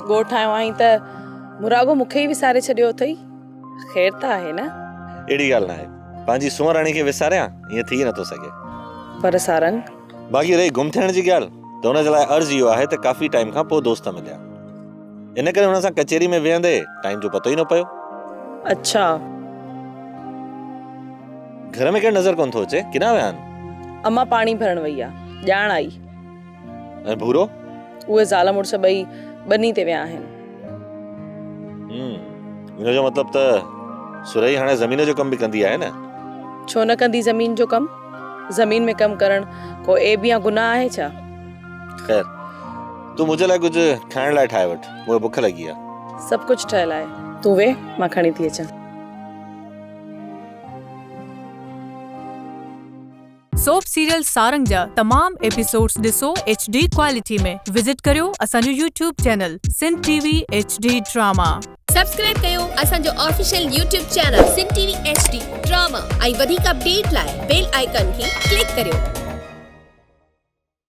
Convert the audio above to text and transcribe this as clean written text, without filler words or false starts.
ॻोठु आयो आहीं त मुरागो मूंखे ई विसारे छॾियो अथई। ख़ैर त आहे न? अहिड़ी ॻाल्हि न आहे, पंहिंजी सुंहराणी खे विसारियां ईअं थी नथो सघे। पर सारंग, बाक़ी रही गुम थियण जी ॻाल्हि त हुन जे लाइ अर्ज़ु इहो आहे त काफ़ी टाइम खां पोइ दोस्त मिलिया, इन करे हुन सां कचहरी में वेहंदे टाइम जो पतो ई न पियो। अच्छा। घर में केरु नज़र कोन थो अचे, किना विया आहिनि? अम्मा पाणी भरण वई आहे, ॼाण आई। ऐं भूरो? उहे ज़ाल मुड़ुस ॿई ॿनी ते विया आहिनि। हिन जो मतिलबु त सुरई हाणे ज़मीन जो कमु बि कंदी आहे न? छो न कंदी ज़मीन जो कमु? ज़मीन में कमु करण को ऐब या गुनाह आहे छा? ख़ैर, तूं मुंहिंजे लाइ कुझु खाइण लाइ ठाहे वठि, मूंखे बुख लॻी आहे। सभु कुझु ठहियल आहे, तूं वेह, मां खणी थी अचां। सोप सीरियल सारंग जा तमाम एपिसोड्स ॾिसो HD क्वालिटी में। विजिट करियो असांजो YouTube channel Sindh TV HD drama. Subscribe कयो असांजो official YouTube channel Sindh TV HD drama ऐं वधीक अपडेट लाइ बेल आइकन खे क्लिक करियो।